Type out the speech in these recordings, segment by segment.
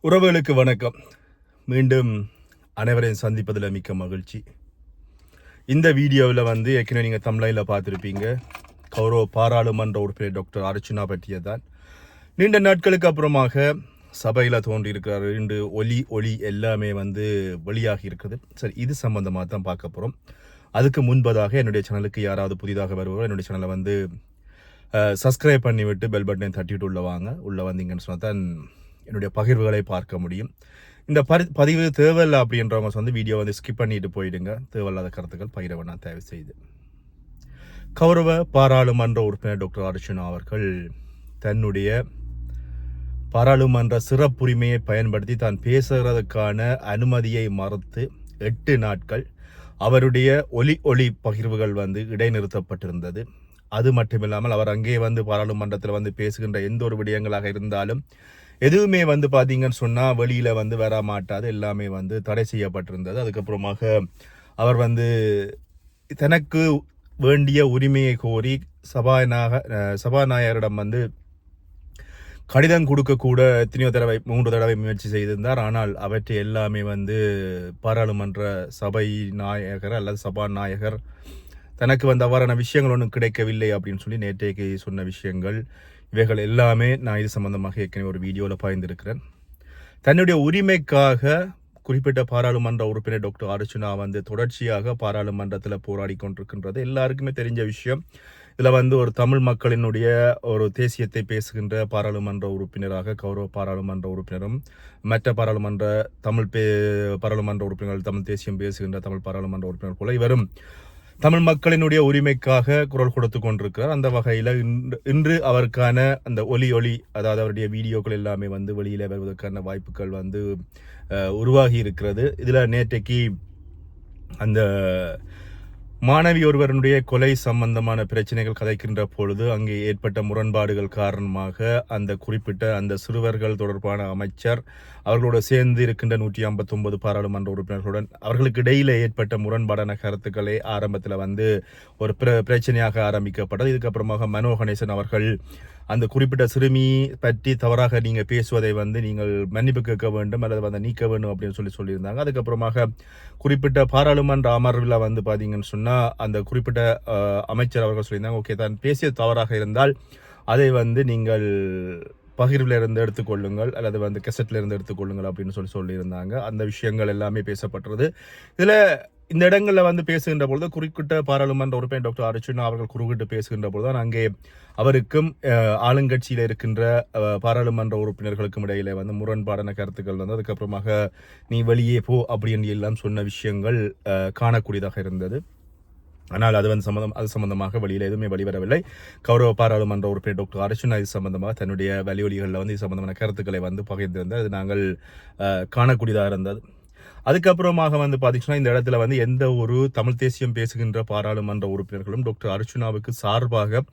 உறவுகளுக்கு வணக்கம். மீண்டும் அனைவரையும் சந்திப்பதில் மிக்க மகிழ்ச்சி. இந்த வீடியோவில் ஏற்கனவே நீங்கள் தமிழில் பார்த்துருப்பீங்க. கௌரவ பாராளுமன்ற உறுப்பினர் டாக்டர் அர்ச்சுனா பற்றியதான். நீண்ட நாட்களுக்கு அப்புறமாக சபையில் தோன்றியிருக்கிறார். ரெண்டு ஒலி எல்லாமே வெளியாகி இருக்குது. சரி, இது சம்பந்தமாக தான் பார்க்க போகிறோம். அதுக்கு முன்பதாக என்னுடைய சேனலுக்கு யாராவது புதிதாக வருவாரோ என்னுடைய சேனலை சப்ஸ்கிரைப் பண்ணிவிட்டு பெல் பட்டனை தட்டிவிட்டு உள்ளே வந்தீங்கன்னு சொன்னால் தான் என்னுடைய பகிர்வுகளை பார்க்க முடியும். இந்த பதிவு தேவையில்லை அப்படின்றவங்க வீடியோ ஸ்கிப் பண்ணிட்டு போயிடுங்க. தேவையில்லாத கருத்துக்கள் பகிர வேணாம் தேவை செய்து. கௌரவ பாராளுமன்ற உறுப்பினர் டாக்டர் அர்ச்சுனா அவர்கள் தன்னுடைய பாராளுமன்ற சிறப்புரிமையை பயன்படுத்தி தான் பேசுகிறதுக்கான அனுமதியை மறுத்து 8 நாட்கள் அவருடைய ஒலி பகிர்வுகள் இடைநிறுத்தப்பட்டிருந்தது. அது மட்டுமில்லாமல் அவர் அங்கே பாராளுமன்றத்தில் பேசுகின்ற எந்த ஒரு விடயங்களாக இருந்தாலும் எதுவுமே பார்த்தீங்கன்னு சொன்னால் வெளியில் வர மாட்டாது. எல்லாமே தடை செய்யப்பட்டிருந்தது. அதுக்கப்புறமாக அவர் தனக்கு வேண்டிய உரிமையை கோரி சபாநாயகரிடம் கடிதம் கொடுக்கக்கூட எத்தனையோ தடவை 3 தடவை முயற்சி செய்திருந்தார். ஆனால் அவற்றை எல்லாமே பாராளுமன்ற சபை நாயகர் அல்லது சபாநாயகர் தனக்கு அவ்வாறான விஷயங்கள் ஒன்றும் கிடைக்கவில்லை அப்படின்னு சொல்லி நேற்றைக்கு சொன்ன விஷயங்கள் இவைகள் எல்லாமே நான் இது சம்பந்தமாக ஏற்கனவே ஒரு வீடியோவில் பகிர்ந்திருக்கிறேன். தன்னுடைய உரிமைக்காக குறிப்பிட்ட பாராளுமன்ற உறுப்பினர் டாக்டர் அர்ச்சுனா தொடர்ச்சியாக பாராளுமன்றத்தில் போராடி கொண்டிருக்கின்றது எல்லாருக்குமே தெரிஞ்ச விஷயம். இதில் ஒரு தமிழ் மக்களினுடைய ஒரு தேசியத்தை பேசுகின்ற பாராளுமன்ற உறுப்பினராக கௌரவ பாராளுமன்ற உறுப்பினரும் மற்ற பாராளுமன்ற உறுப்பினர்கள் தமிழ் தேசியம் பேசுகின்ற தமிழ் பாராளுமன்ற உறுப்பினர் போல இவரும் தமிழ் மக்களினுடைய உரிமைக்காக குரல் கொடுத்து கொண்டிருக்கிறார். அந்த வகையில் இன்று அவருக்கான அந்த ஒலி அதாவது அவருடைய வீடியோக்கள் எல்லாமே வெளியில் வருவதற்கான வாய்ப்புகள் உருவாகி இருக்கிறது. இதில் நேற்றைக்கு அந்த மாணவி ஒருவருடைய கொலை சம்பந்தமான பிரச்சனைகள் கதைக்கின்ற பொழுது அங்கே ஏற்பட்ட முரண்பாடுகள் காரணமாக அந்த குறிப்பிட்ட அந்த சிறுவர்கள் தொடர்பான அமைச்சர் அவர்களோடு சேர்ந்து இருக்கின்ற 159 பாராளுமன்ற உறுப்பினர்களுடன் அவர்களுக்கு இடையில ஏற்பட்ட முரண்பாடான கருத்துக்களை ஆரம்பத்தில் ஒரு பிரச்சனையாக ஆரம்பிக்கப்பட்டது. இதுக்கப்புறமாக மனோ கணேசன் அவர்கள் அந்த குறிப்பிட்ட சிறுமி பற்றி தவறாக நீங்கள் பேசுவதை நீங்கள் மன்னிப்பு கேட்க வேண்டும் அல்லது நீக்க வேண்டும் அப்படின்னு சொல்லியிருந்தாங்க. அதுக்கப்புறமாக குறிப்பிட்ட பாராளுமன்ற அமர்வில் பார்த்தீங்கன்னு சொன்னால் அந்த குறிப்பிட்ட அமைச்சர் அவர்கள் சொல்லியிருந்தாங்க, ஓகே தான் பேசிய தவறாக இருந்தால் அதை நீங்கள் பகிர்வில் இருந்து எடுத்துக்கொள்ளுங்கள் அல்லது கெசட்டில் இருந்து எடுத்துக்கொள்ளுங்கள் அப்படின்னு சொல்லியிருந்தாங்க. அந்த விஷயங்கள் எல்லாமே பேசப்பட்டது. இதில் இந்த இடங்களில் பேசுகின்ற பொழுது குறிப்பிட்ட பாராளுமன்ற உறுப்பினர் டாக்டர் அர்ச்சுனா அவர்கள் குறுக்கிட்டு பேசுகின்ற பொழுது அங்கே அவருக்கும் ஆளுங்கட்சியில் இருக்கின்ற பாராளுமன்ற உறுப்பினர்களுக்கும் இடையில முரண்பாடான கருத்துக்கள் அதுக்கப்புறமாக நீ வெளியே போ அப்படின்னு எல்லாம் சொன்ன விஷயங்கள் காணக்கூடியதாக இருந்தது. ஆனால் அது சம்பந்தமாக வெளியில் எதுவுமே வெளிவரவில்லை. கௌரவ பாராளுமன்ற உறுப்பினர் டாக்டர் அர்ச்சுனா இது சம்பந்தமாக தன்னுடைய வலியொலிகளில் இது சம்பந்தமான கருத்துக்களை பகிர்ந்திருந்தார். அது நாங்கள் காணக்கூடியதாக இருந்தது. அதுக்கப்புறமாக பார்த்தீங்கன்னா இந்த இடத்துல எந்த ஒரு தமிழ் தேசியம் பேசுகின்ற பாராளுமன்ற உறுப்பினர்களும் டாக்டர் அர்ச்சுனாவுக்கு சார்பாக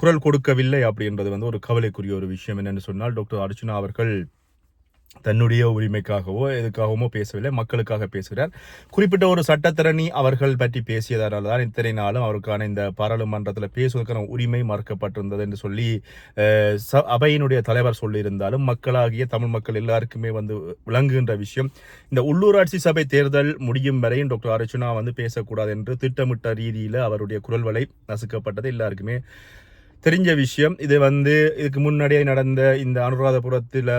குரல் கொடுக்கவில்லை அப்படின்றது ஒரு கவலைக்குரிய ஒரு விஷயம். என்னென்னு சொன்னால் டாக்டர் அர்ச்சுனா அவர்கள் தன்னுடைய உரிமைக்காகவோ எதுக்காகவோ பேசவில்லை, மக்களுக்காக பேசுகிறார். குறிப்பிட்ட ஒரு சட்டத்தரணி அவர்கள் பற்றி பேசியதால் தான் இத்தனை நாளும் அவருக்கான இந்த பாராளுமன்றத்தில் பேசுவதற்கான உரிமை மறுக்கப்பட்டிருந்தது என்று சொல்லி அவையினுடைய தலைவர் சொல்லியிருந்தாலும் மக்களாகிய தமிழ் மக்கள் எல்லாருக்குமே விளங்குகின்ற விஷயம் இந்த உள்ளூராட்சி சபை தேர்தல் முடியும் வரையும் டாக்டர் அர்ச்சுனா பேசக்கூடாது என்று திட்டமிட்ட ரீதியில் அவருடைய குரல் வலை நசுக்கப்பட்டது எல்லாருக்குமே தெரிஞ்ச விஷயம். இது இதுக்கு முன்னாடியே நடந்த இந்த அனுராதபுரத்தில்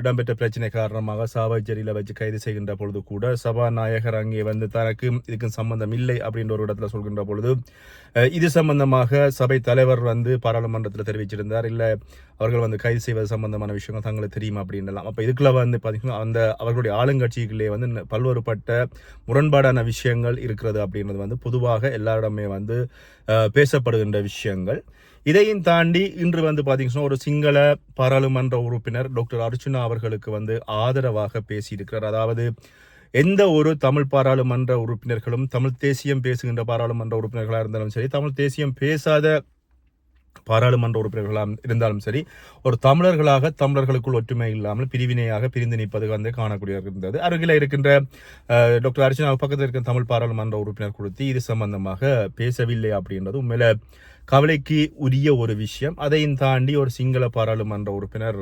இடம்பெற்ற பிரச்சனை காரணமாக சாவச்சேரியில் வச்சு கைது செய்கின்ற பொழுது கூட சபாநாயகர் அங்கே தனக்கு இதுக்கு சம்பந்தம் இல்லை அப்படின்ற ஒரு இடத்துல சொல்கின்ற பொழுது இது சம்பந்தமாக சபை தலைவர் பாராளுமன்றத்தில் தெரிவிச்சிருந்தார், இல்லை அவர்கள் கைது செய்வது சம்பந்தமான விஷயங்கள் தங்களுக்கு தெரியுமா அப்படின்லாம். அப்போ இதுக்குள்ள பார்த்தீங்கன்னா அந்த அவர்களுடைய ஆளுங்கட்சிகளே பல்வேறுபட்ட முரண்பாடான விஷயங்கள் இருக்கிறது அப்படின்றது பொதுவாக எல்லாரிடமே பேசப்படுகின்ற விஷயங்கள். இதையும் தாண்டி இன்று பார்த்தீங்கன்னா ஒரு சிங்கள பாராளுமன்ற உறுப்பினர் டாக்டர் அர்ச்சுனா அவர்களுக்கு ஆதரவாக பேசியிருக்கிறார். அதாவது எந்த ஒரு தமிழ் பாராளுமன்ற உறுப்பினர்களும் தமிழ் தேசியம் பேசுகின்ற பாராளுமன்ற உறுப்பினர்களாக இருந்தாலும் சரி, தமிழ் தேசியம் பேசாத பாராளுமன்ற உறுப்பினர்களாக இருந்தாலும் சரி, ஒரு தமிழர்களாக தமிழர்களுக்குள் ஒற்றுமை இல்லாமல் பிரிவினையாக பிரிந்து நிற்பது காணக்கூடிய இருந்தது. அருகில் இருக்கின்ற டாக்டர் அர்ச்சுனா பக்கத்தில் இருக்கிற தமிழ் பாராளுமன்ற உறுப்பினர் குறித்து இது சம்பந்தமாக பேசவில்லை அப்படின்றது உண்மையில கவலைக்கு உரிய ஒரு விஷயம். அதையும் தாண்டி ஒரு சிங்கள பாராளுமன்ற உறுப்பினர்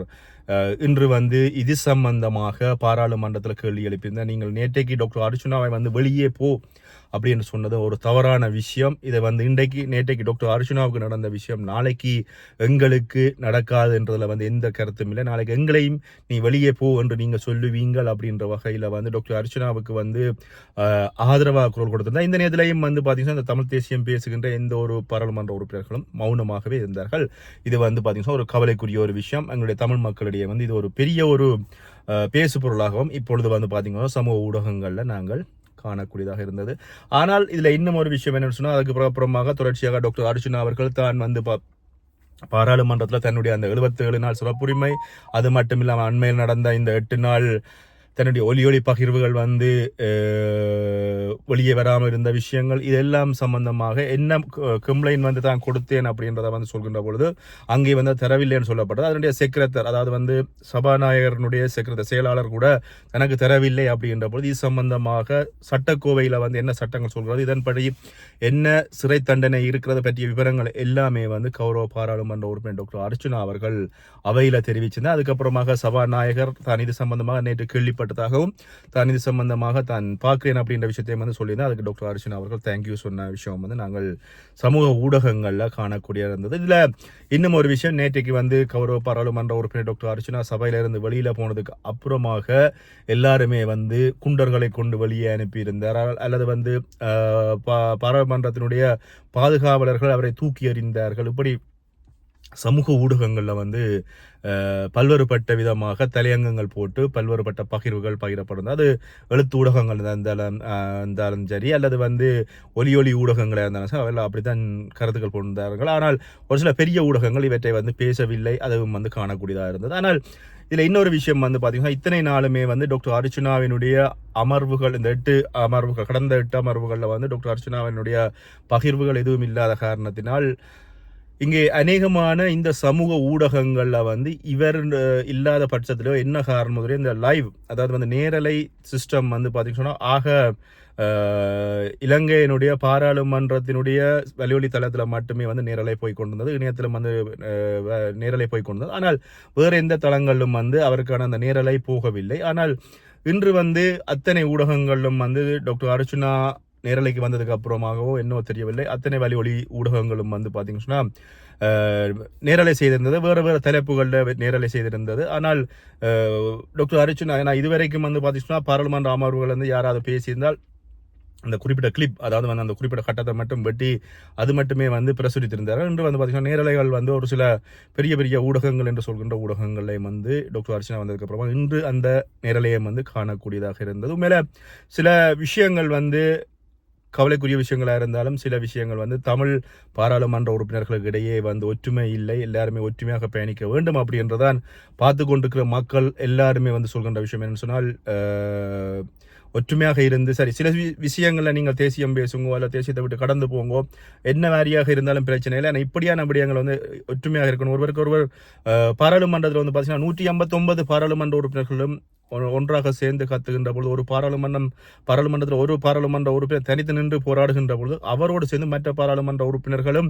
இன்று வந்து இது சம்பந்தமாக பாராளுமன்றத்தில் கேள்வி எழுப்பியிருந்தார். நீங்கள் நேற்றைக்கு டாக்டர் அர்ச்சுனாவை வந்து வெளியே போ அப்படின்னு சொன்னது ஒரு தவறான விஷயம். இதை வந்து நேற்றைக்கு டாக்டர் அர்ச்சுனாவுக்கு நடந்த விஷயம் நாளைக்கு எங்களுக்கு நடக்காதுன்றதுல வந்து எந்த கருத்தும் இல்லை. நாளைக்கு எங்களையும் நீ வெளியே போ என்று நீங்க சொல்லுவீங்கள் அப்படின்ற வகையில் வந்து டாக்டர் அர்ச்சுனாவுக்கு வந்து ஆதரவாக குரல் கொடுத்திருந்தார். இந்த நேரத்திலையும் வந்து பார்த்தீங்கன்னா இந்த தமிழ் தேசியம் பேசுகின்ற எந்த ஒரு பாராளுமன்ற உறுப்பினர்களும் மௌனமாகவே இருந்தார்கள். இது வந்து பார்த்தீங்கன்னா ஒரு கவலைக்குரிய ஒரு விஷயம். எங்களுடைய தமிழ் மக்களிடையே வந்து இது ஒரு பெரிய ஒரு பேசு பொருளாகவும் இப்பொழுது வந்து பார்த்தீங்கன்னா சமூக ஊடகங்களில் நாங்கள் காணக்கூடியதாக இருந்தது. ஆனால் இதுல இன்னும் ஒரு விஷயம் என்னன்னு சொன்னா அதுக்கு அப்புறமாக தொடர்ச்சியாக டாக்டர் அர்ச்சுனா அவர்கள் தான் வந்து பாராளுமன்றத்தில் தன்னுடைய அந்த 77 நாள் சிறப்புரிமை, அது மட்டும் இல்லாமல் அண்மையில் நடந்த இந்த 8 நாள் தன்னுடைய ஒலி பகிர்வுகள் வந்து வெளியே வராமல் இருந்த விஷயங்கள் இதெல்லாம் சம்பந்தமாக என்ன கம்ப்ளைண்ட் வந்து தான் கொடுத்தேன் அப்படின்றத வந்து சொல்கின்ற பொழுது அங்கே வந்து தரவில்லைன்னு சொல்லப்பட்டது. அதனுடைய செக்ரட்டர், அதாவது வந்து சபாநாயகரனுடைய செயலாளர் கூட தனக்கு தரவில்லை அப்படின்ற பொழுது இது சம்பந்தமாக சட்டக்கோவையில் வந்து என்ன சட்டங்கள் சொல்கிறது, இதன்படி என்ன சிறை தண்டனை இருக்கிறத பற்றிய விவரங்கள் எல்லாமே வந்து கௌரவ பாராளுமன்ற உறுப்பினர் டாக்டர் அர்ச்சுனா அவர்கள் அவையில் தெரிவிச்சிருந்தார். அதுக்கப்புறமாக சபாநாயகர் தான் இது சம்பந்தமாக நேற்று கேள்விப்பட்டதாகவும் தான் இது சம்பந்தமாக தான் பார்க்கிறேன் அப்படின்ற விஷயத்தையும் வந்து சொல்லியிருந்தேன். அதுக்கு டாக்டர் அர்ச்சுனா அவர்கள் தேங்க்யூ சொன்ன விஷயம் வந்து நாங்கள் சமூக ஊடகங்களில் காணக்கூடிய இருந்தது. இதில் இன்னும் ஒரு விஷயம், நேற்றைக்கு வந்து கௌரவ பாராளுமன்ற உறுப்பினர் டாக்டர் அர்ச்சுனா சபையிலிருந்து வெளியில் போனதுக்கு அப்புறமாக எல்லாருமே வந்து குண்டர்களை கொண்டு வெளியே அனுப்பியிருந்தார். அல்லது வந்து பாராளுமன்றத்தினுடைய பாதுகாவலர்கள் அவரை தூக்கி எறிந்தார்கள். இப்படி சமூக ஊடகங்களில் வந்து பல்வேறுபட்ட விதமாக தலையங்கங்கள் போட்டு பல்வேறுபட்ட பகிர்வுகள் பகிரப்படும். அது எழுத்து ஊடகங்கள் இருந்தாலும் சரி, அல்லது வந்து ஒலி ஊடகங்களாக இருந்தாலும் சரி, அவர்கள் அப்படித்தான் கருத்துக்கள் கொண்டார்கள். ஆனால் ஒரு சில பெரிய ஊடகங்கள் இவற்றை வந்து பேசவில்லை, அதுவும் வந்து காணக்கூடியதாக இருந்தது. ஆனால் இதில் இன்னொரு விஷயம் வந்து பார்த்தீங்கன்னா இத்தனை நாளுமே வந்து டாக்டர் அர்ச்சுனாவினுடைய அமர்வுகள், இந்த 8 அமர்வுகள், கடந்த 8 அமர்வுகளில் வந்து டாக்டர் அர்ச்சுனாவினுடைய பகிர்வுகள் எதுவும் இல்லாத காரணத்தினால் இங்கே அநேகமான இந்த சமூக ஊடகங்கள்ல வந்து இவர் இல்லாத பட்சத்திலோ என்ன காரணம் இந்த லைவ், அதாவது வந்து நேரலை சிஸ்டம் வந்து பார்த்தீங்கன்னா ஆக இலங்கையினுடைய பாராளுமன்றத்தினுடைய வலியொலி தளத்தில் மட்டுமே வந்து நேரலை போய் கொண்டிருந்தது, இணையத்திலும் வந்து நேரலை போய் கொண்டிருந்தது. ஆனால் வேறு எந்த தளங்களிலும் வந்து அவருக்கான அந்த நேரலை போகவில்லை. ஆனால் இன்று வந்து அத்தனை ஊடகங்களிலும் வந்து டாக்டர் அர்ச்சுனா நேரலைக்கு வந்ததுக்கு அப்புறமாகவோ என்னவோ தெரியவில்லை, அத்தனை ஒலி ஊடகங்களும் வந்து பார்த்தீங்கன்னா நேரலை செய்திருந்தது, வேறு தலைப்புகளில் நேரலை செய்திருந்தது. ஆனால் டாக்டர் அர்ச்சுனா இதுவரைக்கும் வந்து பார்த்தீங்கன்னா பாராளுமன்ற அமர்வுகள் வந்து யாராவது பேசியிருந்தால் அந்த குறிப்பிட்ட கிளிப், அதாவது வந்து அந்த குறிப்பிட்ட கட்டத்தை மட்டும் வெட்டி அது மட்டுமே வந்து பிரசுரித்திருந்தார்கள். இன்று வந்து பார்த்தீங்கன்னா நேரலைகள் வந்து ஒரு சில பெரிய ஊடகங்கள் என்று சொல்கின்ற ஊடகங்களையும் வந்து டாக்டர் அர்ச்சுனா வந்ததுக்கப்புறமா இன்று அந்த நேரலையம் வந்து காணக்கூடியதாக இருந்தது. உண்மையில சில விஷயங்கள் வந்து கவலைக்குரிய விஷயங்களாக இருந்தாலும் சில விஷயங்கள் வந்து தமிழ் பாராளுமன்ற உறுப்பினர்களுக்கு இடையே வந்து ஒற்றுமை இல்லை, எல்லாருமே ஒற்றுமையாக பயணிக்க வேண்டும் அப்படின்றதான் பார்த்து கொண்டிருக்கிற மக்கள் எல்லாருமே வந்து சொல்கின்ற விஷயம். என்னன்னு சொன்னால் ஒற்றுமையாக இருந்து சரி சில விஷயங்களில் நீங்கள் தேசியம் பேசுங்கோ அல்ல தேசியத்தை விட்டு கடந்து போங்கோ, என்ன வாரியாக இருந்தாலும் பிரச்சனை இல்லை. ஆனால் இப்படியான விடயங்கள் வந்து ஒற்றுமையாக இருக்கணும். ஒருவர் பாராளுமன்றத்தில் வந்து பார்த்தீங்கன்னா 159 பாராளுமன்ற உறுப்பினர்களும் ஒன்றாக சேர்ந்து கத்துகின்ற பொழுது ஒரு பாராளுமன்றத்தில் ஒரு பாராளுமன்ற உறுப்பினர் தனித்து நின்று போராடுகின்ற பொழுது அவரோடு சேர்ந்து மற்ற பாராளுமன்ற உறுப்பினர்களும்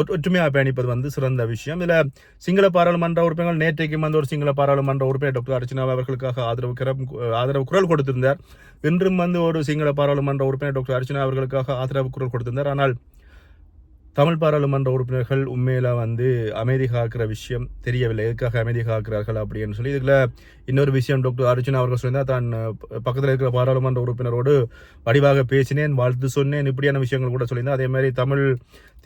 ஒற்றுமையாக பயணிப்பது வந்து சிறந்த விஷயம். இதில் சிங்கள பாராளுமன்ற உறுப்பினர்கள் நேற்றைக்கு வந்து ஒரு சிங்கள பாராளுமன்ற உறுப்பினர் டாக்டர் அர்ச்சுனா அவர்களுக்காக ஆதரவு குரல் கொடுத்திருந்தார். இன்றும் வந்து ஒரு சிங்கள பாராளுமன்ற உறுப்பினர் டாக்டர் அர்ச்சுனா அவர்களுக்காக ஆதரவு குரல் கொடுத்திருந்தார். ஆனால் தமிழ் பாராளுமன்ற உறுப்பினர்கள் உண்மையில வந்து அமைதி காக்கிற விஷயம் தெரியவில்லை, எதுக்காக அமைதி காக்கிறார்கள் அப்படின்னு சொல்லி. இதுல இன்னொரு விஷயம் டாக்டர் அர்ச்சுனா அவர்கள் சொல்லியிருந்தால் தான் பக்கத்தில் இருக்கிற பாராளுமன்ற உறுப்பினரோடு வடிவாக பேசினேன், வாழ்த்து சொன்னேன், இப்படியான விஷயங்கள் கூட சொல்லியிருந்தேன். அதே மாதிரி தமிழ்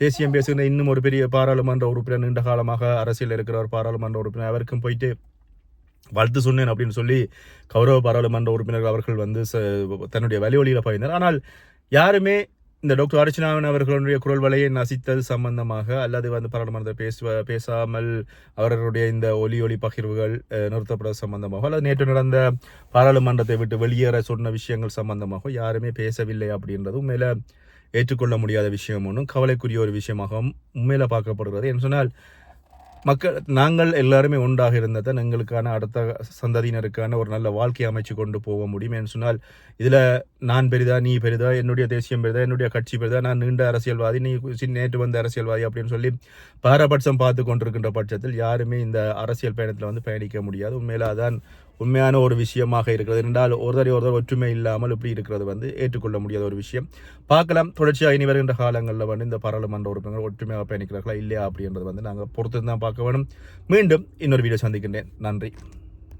தேசியம் பேசுகிற இன்னும் ஒரு பெரிய பாராளுமன்ற உறுப்பினர், நீண்ட காலமாக அரசியல் இருக்கிற ஒரு பாராளுமன்ற உறுப்பினர், அவருக்கும் போயிட்டு வாழ்த்து சொன்னேன் அப்படின்னு சொல்லி கௌரவ பாராளுமன்ற உறுப்பினர்கள் அவர்கள் வந்து தன்னுடைய வலியொலியில் பகிர்ந்தார். ஆனால் யாருமே இந்த டாக்டர் அர்ச்சுனாவின் அவர்களுடைய குரல் வலையை நசித்தது சம்பந்தமாக அல்லது வந்து பாராளுமன்றத்தில் பேசாமல் அவர்களுடைய இந்த ஒலி பகிர்வுகள் நிறுத்தப்பட சம்பந்தமாக அல்லது நேற்று நடந்த பாராளுமன்றத்தை விட்டு வெளியேற சொன்ன விஷயங்கள் சம்பந்தமாக யாருமே பேசவில்லை அப்படின்றது உண்மையில ஏற்றுக்கொள்ள முடியாத விஷயம், ஒன்றும் கவலைக்குரிய ஒரு விஷயமாகவும் உண்மையில பார்க்கப்படுகிறது. என்று சொன்னால் நாங்கள் எல்லாருமே ஒன்றாக இருந்தால் தான் எங்களுக்கான அடுத்த சந்ததியினருக்கான ஒரு நல்ல வாழ்க்கையை அமைச்சு கொண்டு போக முடியும் என்று சொன்னால் இதில் நான் பெரிதா நீ பெரிதா என்னுடைய தேசியம் பெரிதா என்னுடைய கட்சி பெரிதா நான் நீண்ட அரசியல்வாதி நீ நேற்று வந்த அரசியல்வாதி அப்படின்னு சொல்லி பாரபட்சம் பார்த்து கொண்டிருக்கின்ற பட்சத்தில் யாருமே இந்த அரசியல் பயணத்தில் வந்து பயணிக்க முடியாது. உண்மையில அதான் உண்மையான ஒரு விஷயமாக இருக்கிறது. என்றால் ஒருத்தர் ஒற்றுமை இல்லாமல் இப்படி இருக்கிறது வந்து ஏற்றுக்கொள்ள முடியாத ஒரு விஷயம். பார்க்கலாம் தொடர்ச்சியாக இனி வருகின்ற காலங்களில் வந்து இந்த பாராளுமன்ற உறுப்பினர்கள் ஒற்றுமையாக பயணிக்கிறார்களா இல்லையா அப்படின்றது வந்து நாங்கள் பொறுத்து தான் பார்க்க வேணும். மீண்டும் இன்னொரு வீடியோ சந்திக்கின்றேன். நன்றி.